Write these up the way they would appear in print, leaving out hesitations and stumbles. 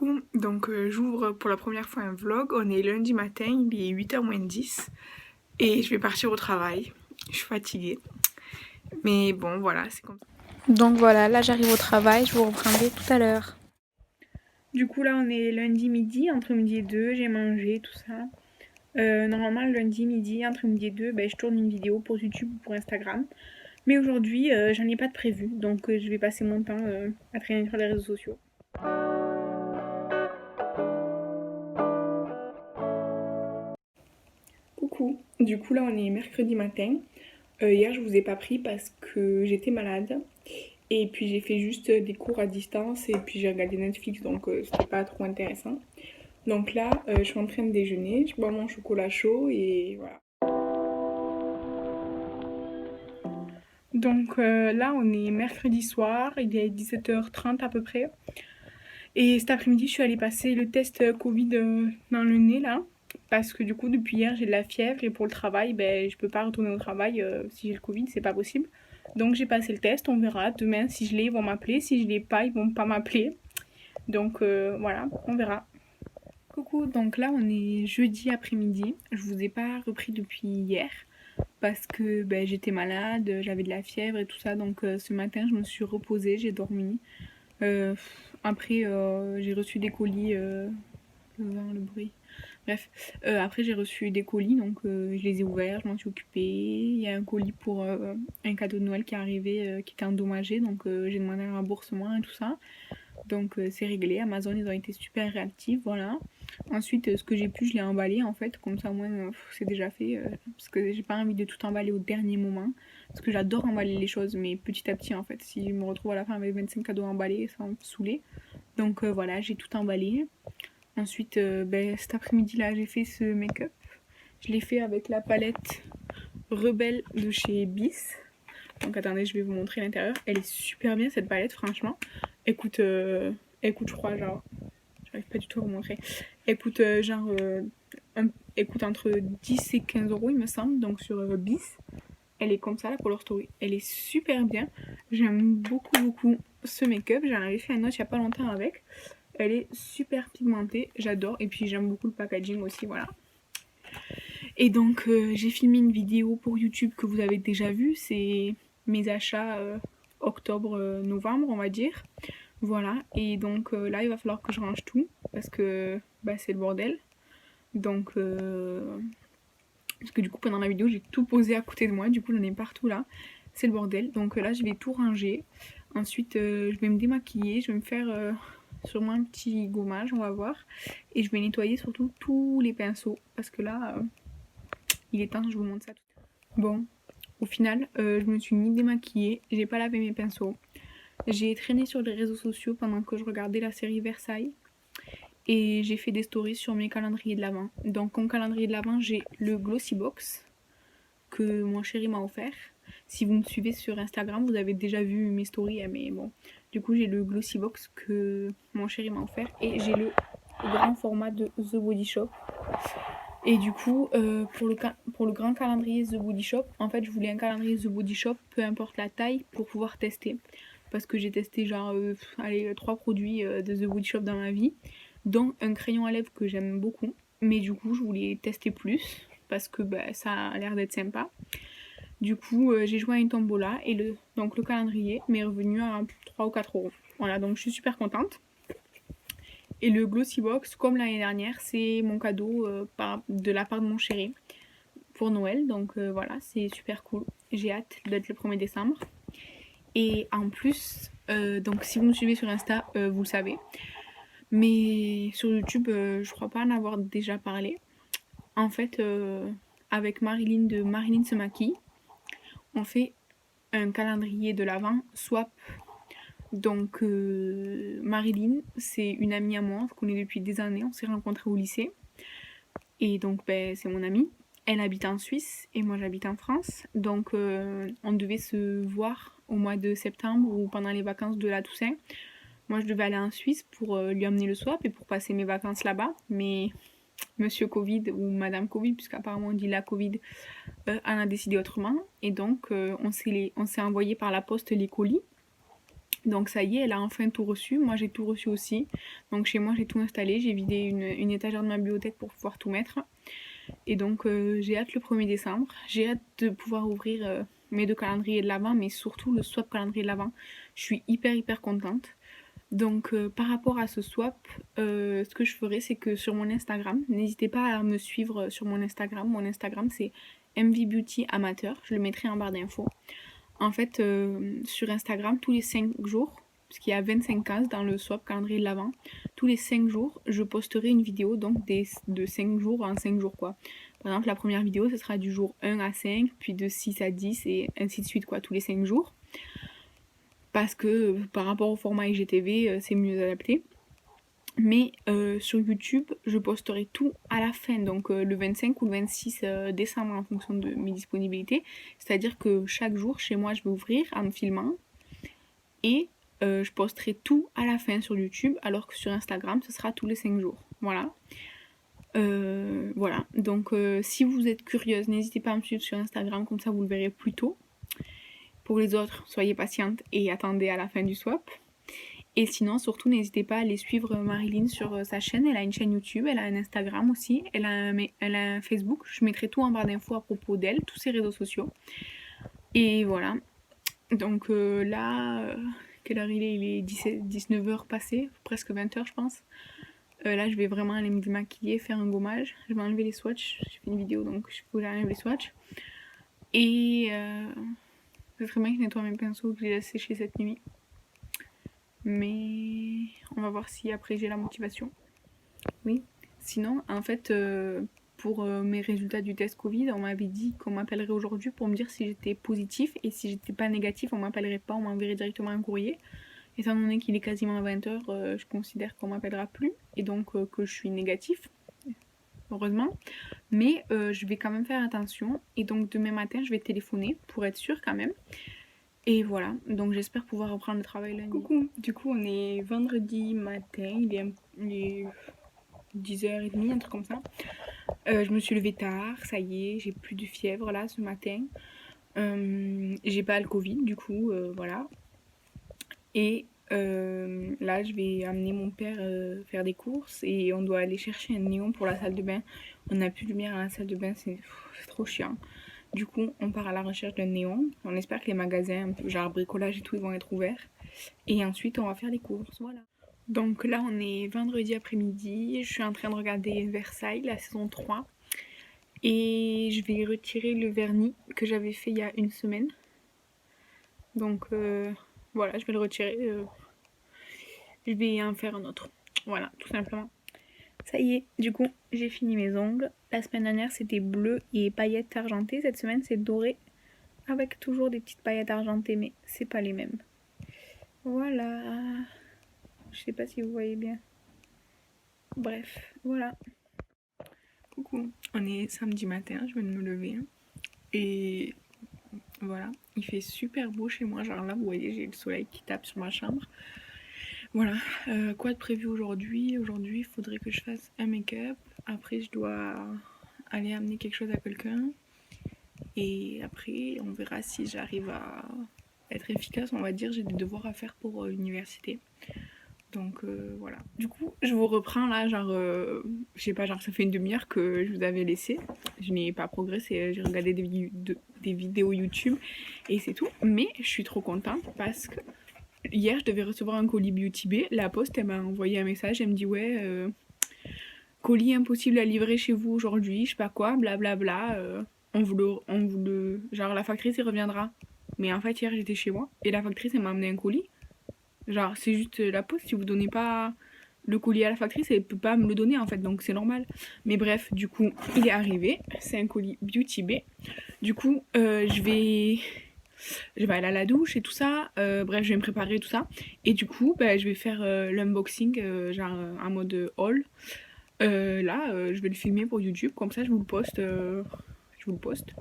Coucou, donc j'ouvre pour la première fois un vlog, on est lundi matin, il est 8h moins 10 et je vais partir au travail, je suis fatiguée, mais bon voilà, c'est comme ça. Donc voilà, là j'arrive au travail, je vous reprendrai tout à l'heure. Du coup là on est lundi midi, entre midi et 2, j'ai mangé, tout ça. Normalement le lundi midi, entre midi et 2, je tourne une vidéo pour YouTube ou pour Instagram. Mais aujourd'hui j'en ai pas de prévu, donc je vais passer mon temps à traîner sur les réseaux sociaux. Coucou, du coup là on est mercredi matin. Hier je vous ai pas pris parce que j'étais malade et puis j'ai fait juste des cours à distance et puis j'ai regardé Netflix donc c'était pas trop intéressant. Donc là je suis en train de déjeuner, je bois mon chocolat chaud et voilà. Donc là on est mercredi soir, il est 17h30 à peu près. Et cet après-midi je suis allée passer le test Covid dans le nez là. Parce que du coup depuis hier j'ai de la fièvre et pour le travail je peux pas retourner au travail si j'ai le Covid, c'est pas possible. Donc j'ai passé le test, on verra. Demain si je l'ai ils vont m'appeler, si je l'ai pas ils vont pas m'appeler. Donc voilà, on verra. Coucou, donc là on est jeudi après-midi. Je vous ai pas repris depuis hier parce que j'étais malade, j'avais de la fièvre et tout ça. Donc ce matin je me suis reposée, j'ai dormi. Euh, Après j'ai reçu des colis, le vent, le bruit. Bref, après j'ai reçu des colis, donc je les ai ouverts, je m'en suis occupée. Il y a un colis pour un cadeau de Noël qui est arrivé, qui était endommagé, donc j'ai demandé un remboursement et tout ça. Donc c'est réglé, Amazon ils ont été super réactifs, voilà. Ensuite ce que j'ai pu je l'ai emballé en fait, comme ça au moins c'est déjà fait, parce que j'ai pas envie de tout emballer au dernier moment, parce que j'adore emballer les choses, mais petit à petit en fait, si je me retrouve à la fin avec 25 cadeaux emballés, ça va me saouler. Donc voilà, j'ai tout emballé. Ensuite, cet après-midi-là, j'ai fait ce make-up. Je l'ai fait avec la palette Rebelle de chez Bis. Donc attendez, je vais vous montrer l'intérieur. Elle est super bien cette palette, franchement. Écoute, je crois, genre... J'arrive pas du tout à vous montrer. Écoute, écoute entre 10 et 15 euros, il me semble. Donc sur Bis. Elle est comme ça, la Color Story. Elle est super bien. J'aime beaucoup, beaucoup ce make-up. J'en avais fait un autre il y a pas longtemps avec. Elle est super pigmentée, j'adore. Et puis j'aime beaucoup le packaging aussi, voilà. Et donc j'ai filmé une vidéo pour YouTube que vous avez déjà vue. C'est mes achats octobre-novembre, on va dire. Voilà. Et donc là, il va falloir que je range tout parce que c'est le bordel. Donc parce que du coup pendant la vidéo j'ai tout posé à côté de moi. Du coup j'en ai partout là. C'est le bordel. Donc là je vais tout ranger. Ensuite je vais me démaquiller. Je vais me faire sûrement un petit gommage, on va voir. Et je vais nettoyer surtout tous les pinceaux. Parce que là, il est temps que je vous montre ça tout à l'heure. Bon, au final, je me suis ni démaquillée, j'ai pas lavé mes pinceaux. J'ai traîné sur les réseaux sociaux pendant que je regardais la série Versailles. Et j'ai fait des stories sur mes calendriers de l'Avent. Donc comme calendrier de l'Avent, j'ai le Glossy Box que mon chéri m'a offert. Si vous me suivez sur Instagram, vous avez déjà vu mes stories, mais bon. Du coup, j'ai le Glossy Box que mon chéri m'a offert et j'ai le grand format de The Body Shop. Et du coup, pour le grand calendrier The Body Shop, en fait, je voulais un calendrier The Body Shop, peu importe la taille, pour pouvoir tester. Parce que j'ai testé genre, 3 produits de The Body Shop dans ma vie, dont un crayon à lèvres que j'aime beaucoup. Mais du coup, je voulais tester plus, parce que ça a l'air d'être sympa. Du coup, j'ai joué à une tombola et donc le calendrier m'est revenu à 3 ou 4 euros. Voilà, donc je suis super contente. Et le Glossy Box, comme l'année dernière, c'est mon cadeau de la part de mon chéri pour Noël. Donc voilà, c'est super cool. J'ai hâte d'être le 1er décembre. Et en plus, donc si vous me suivez sur Insta, vous le savez. Mais sur YouTube, je crois pas en avoir déjà parlé. En fait, avec Marilyn de Marilyn se maquille, on fait un calendrier de l'Avent swap. Donc Marilyn, c'est une amie à moi, on se connaît depuis des années, on s'est rencontrés au lycée. Et donc c'est mon amie. Elle habite en Suisse et moi j'habite en France. Donc on devait se voir au mois de septembre ou pendant les vacances de la Toussaint. Moi je devais aller en Suisse pour lui emmener le swap et pour passer mes vacances là-bas. Mais Monsieur Covid ou Madame Covid, puisqu'apparemment on dit la Covid, en a décidé autrement. Et donc on s'est envoyé par la poste les colis. Donc ça y est, elle a enfin tout reçu. Moi j'ai tout reçu aussi. Donc chez moi j'ai tout installé. J'ai vidé une étagère de ma bibliothèque pour pouvoir tout mettre. Et donc j'ai hâte le 1er décembre. J'ai hâte de pouvoir ouvrir mes 2 calendriers de l'Avent, mais surtout le swap calendrier de l'Avent. Je suis hyper contente. Donc par rapport à ce swap, ce que je ferai, c'est que sur mon Instagram, n'hésitez pas à me suivre sur mon Instagram. Mon Instagram c'est MV Beauty Amateur. Je le mettrai en barre d'infos. En fait, sur Instagram, tous les 5 jours, parce qu'il y a 25 cases dans le swap calendrier de l'Avent, tous les 5 jours, je posterai une vidéo donc de 5 jours en 5 jours quoi. Par exemple, la première vidéo, ce sera du jour 1 à 5, puis de 6 à 10 et ainsi de suite quoi, tous les 5 jours. Parce que par rapport au format IGTV, c'est mieux adapté. Mais sur YouTube, je posterai tout à la fin, donc le 25 ou le 26 décembre en fonction de mes disponibilités. C'est-à-dire que chaque jour, chez moi, je vais ouvrir en me filmant et je posterai tout à la fin sur YouTube, alors que sur Instagram, ce sera tous les 5 jours. Voilà. Voilà. Donc si vous êtes curieuse, n'hésitez pas à me suivre sur Instagram, comme ça vous le verrez plus tôt. Pour les autres, soyez patiente et attendez à la fin du swap. Et sinon, surtout, n'hésitez pas à aller suivre Marilyn sur sa chaîne. Elle a une chaîne YouTube, elle a un Instagram aussi, elle a un Facebook. Je mettrai tout en barre d'infos à propos d'elle, tous ses réseaux sociaux. Et voilà. Donc là, quelle heure il est? Il est 19h passé, presque 20h je pense. Là, je vais vraiment aller me démaquiller, faire un gommage. Je vais enlever les swatchs. J'ai fait une vidéo, donc je peux enlever les swatchs. Et ce serait bien que je nettoie mes pinceaux que j'ai laissé sécher cette nuit. Mais on va voir si après j'ai la motivation. Oui. Sinon, en fait, pour mes résultats du test Covid, on m'avait dit qu'on m'appellerait aujourd'hui pour me dire si j'étais positif. Et si j'étais pas négatif, on m'appellerait pas, on m'enverrait directement un courrier. Étant donné qu'il est quasiment 20h, je considère qu'on m'appellera plus. Et donc que je suis négatif, heureusement. Mais je vais quand même faire attention. Et donc demain matin, je vais téléphoner pour être sûre quand même. Et voilà, donc j'espère pouvoir reprendre le travail lundi. Coucou, du coup on est vendredi matin, il est 10h30, un truc comme ça. Je me suis levée tard, ça y est, j'ai plus de fièvre là ce matin. J'ai pas le Covid du coup, voilà. Et là je vais amener mon père faire des courses et on doit aller chercher un néon pour la salle de bain. On n'a plus de lumière à la salle de bain, c'est trop chiant. Du coup, on part à la recherche d'un néon. On espère que les magasins, genre bricolage et tout, ils vont être ouverts. Et ensuite, on va faire les courses, voilà. Donc là, on est vendredi après-midi. Je suis en train de regarder Versailles, la saison 3. Et je vais retirer le vernis que j'avais fait il y a une semaine. Donc voilà, je vais le retirer. Je vais en faire un autre. Voilà, tout simplement. Ça y est, du coup, j'ai fini mes ongles. La semaine dernière, c'était bleu et paillettes argentées. Cette semaine, c'est doré avec toujours des petites paillettes argentées, mais c'est pas les mêmes. Voilà. Je sais pas si vous voyez bien. Bref, voilà. Coucou. On est samedi matin, je viens de me lever. Et voilà, il fait super beau chez moi. Genre là, vous voyez, j'ai le soleil qui tape sur ma chambre. Voilà, quoi de prévu aujourd'hui? Aujourd'hui, il faudrait que je fasse un make-up. Après, je dois aller amener quelque chose à quelqu'un. Et après, on verra si j'arrive à être efficace, on va dire. J'ai des devoirs à faire pour l'université. Donc voilà. Du coup, je vous reprends là, genre, je sais pas, genre ça fait une demi-heure que je vous avais laissé. Je n'ai pas progressé, j'ai regardé des vidéos YouTube et c'est tout. Mais je suis trop contente parce que hier, je devais recevoir un colis Beauty Bay. La poste, elle m'a envoyé un message, elle me dit ouais, colis impossible à livrer chez vous aujourd'hui, je sais pas quoi, blablabla. Genre la factrice, elle reviendra. Mais en fait, hier, j'étais chez moi et la factrice, elle m'a amené un colis. Genre, c'est juste la poste, si vous donnez pas le colis à la factrice, elle peut pas me le donner en fait, donc c'est normal. Mais bref, du coup, il est arrivé. C'est un colis Beauty Bay. Du coup, je vais aller à la douche et tout ça. Bref, je vais me préparer tout ça. Et du coup, je vais faire l'unboxing, genre en mode haul. Là, je vais le filmer pour YouTube, comme ça je vous le poste.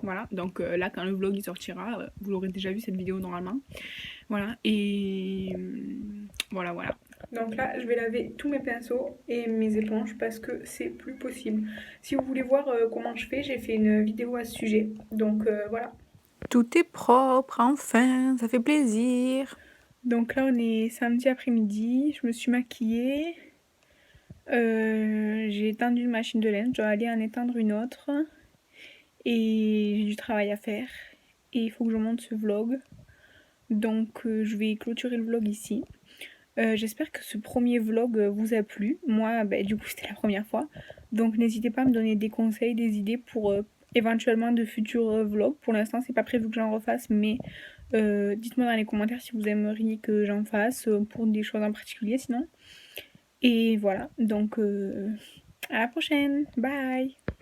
Voilà. Donc là, quand le vlog il sortira, vous l'aurez déjà vu cette vidéo normalement. Voilà, et voilà. Donc là, je vais laver tous mes pinceaux et mes éponges parce que c'est plus possible. Si vous voulez voir comment je fais, j'ai fait une vidéo à ce sujet. Donc voilà. Tout est propre, enfin, ça fait plaisir. Donc là, on est samedi après-midi, je me suis maquillée, j'ai étendu une machine de laine, je dois aller en étendre une autre et j'ai du travail à faire et il faut que je monte ce vlog. Donc je vais clôturer le vlog ici. J'espère que ce premier vlog vous a plu. Moi, du coup, c'était la première fois. Donc n'hésitez pas à me donner des conseils, des idées pour éventuellement de futurs vlogs. Pour l'instant, c'est pas prévu que j'en refasse, mais dites-moi dans les commentaires si vous aimeriez que j'en fasse pour des choses en particulier sinon. Et voilà, donc à la prochaine, bye!